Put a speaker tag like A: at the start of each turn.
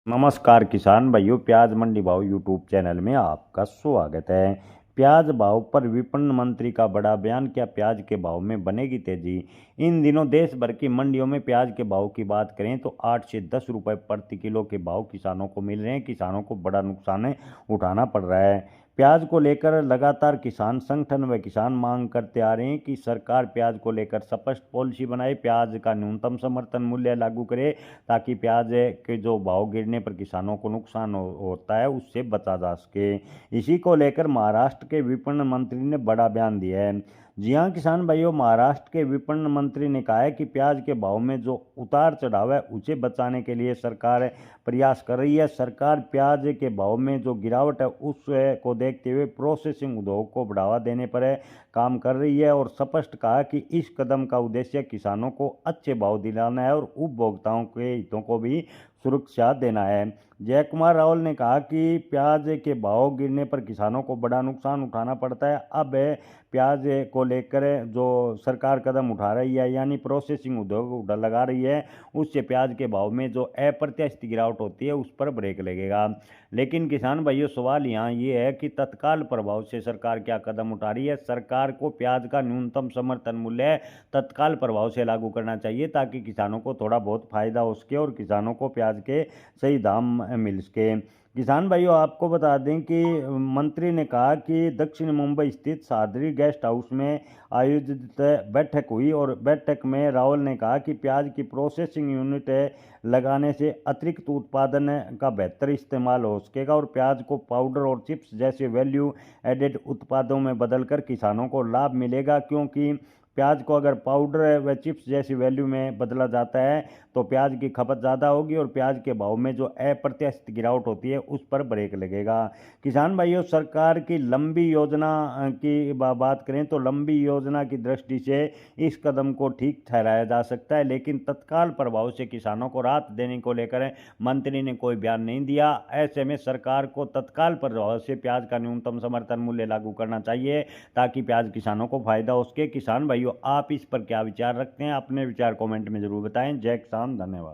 A: नमस्कार किसान भाइयों, प्याज मंडी भाव यूट्यूब चैनल में आपका स्वागत है। प्याज भाव पर विपणन मंत्री का बड़ा बयान, क्या प्याज के भाव में बनेगी तेजी। इन दिनों देश भर की मंडियों में प्याज के भाव की बात करें तो 8 से 10 रुपए प्रति किलो के भाव किसानों को मिल रहे हैं। किसानों को बड़ा नुकसान उठाना पड़ रहा है। प्याज को लेकर लगातार किसान संगठन व किसान मांग करते आ रहे हैं कि सरकार प्याज को लेकर स्पष्ट पॉलिसी बनाए, प्याज का न्यूनतम समर्थन मूल्य लागू करे ताकि प्याज के जो भाव गिरने पर किसानों को नुकसान होता है उससे बचा जा सके। इसी को लेकर महाराष्ट्र के विपणन मंत्री ने बड़ा बयान दिया है। जी हाँ किसान भाइयों, महाराष्ट्र के विपणन मंत्री ने कहा है कि प्याज के भाव में जो उतार चढ़ाव है उसे बचाने के लिए सरकार प्रयास कर रही है। सरकार प्याज के भाव में जो गिरावट है उसको देखते हुए प्रोसेसिंग उद्योग को बढ़ावा देने पर काम कर रही है और स्पष्ट कहा कि इस कदम का उद्देश्य किसानों को अच्छे भाव दिलाना है और उपभोक्ताओं के हितों को भी सुरक्षा देना है। जय कुमार रावल ने कहा कि प्याज के भाव गिरने पर किसानों को बड़ा नुकसान उठाना पड़ता है। अब प्याज को लेकर जो सरकार कदम उठा रही है यानी प्रोसेसिंग उद्योग लगा रही है, उससे प्याज के भाव में जो अप्रत्याशित गिरावट होती है उस पर ब्रेक लगेगा। लेकिन किसान भाइयों, सवाल यहाँ ये है कि तत्काल प्रभाव से सरकार क्या कदम उठा रही है। सरकार को प्याज का न्यूनतम समर्थन मूल्य तत्काल प्रभाव से लागू करना चाहिए ताकि किसानों को थोड़ा बहुत फायदा हो सके और किसानों को प्याज के सही दाम मिल सके। किसान भाइयों, आपको बता दें कि मंत्री ने कहा कि दक्षिण मुंबई स्थित सादरी गेस्ट हाउस में आयोजित बैठक हुई और बैठक में रावल ने कहा कि प्याज की प्रोसेसिंग यूनिट लगाने से अतिरिक्त उत्पादन का बेहतर इस्तेमाल हो सकेगा और प्याज को पाउडर और चिप्स जैसे वैल्यू एडेड उत्पादों में बदलकर किसानों को लाभ मिलेगा, क्योंकि प्याज को अगर पाउडर व चिप्स जैसी वैल्यू में बदला जाता है तो प्याज की खपत ज़्यादा होगी और प्याज के भाव में जो अप्रत्याशित गिरावट होती है उस पर ब्रेक लगेगा। किसान भाइयों, सरकार की लंबी योजना की बात करें तो लंबी योजना की दृष्टि से इस कदम को ठीक ठहराया जा सकता है, लेकिन तत्काल प्रभाव से किसानों को राहत देने को लेकर मंत्री ने कोई बयान नहीं दिया। ऐसे में सरकार को तत्काल प्रभाव से प्याज का न्यूनतम समर्थन मूल्य लागू करना चाहिए ताकि प्याज किसानों को फायदा हो सके। किसान भाइयों, आप इस पर क्या विचार रखते हैं? अपने विचार कमेंट में जरूर बताएं। जय किसान, धन्यवाद।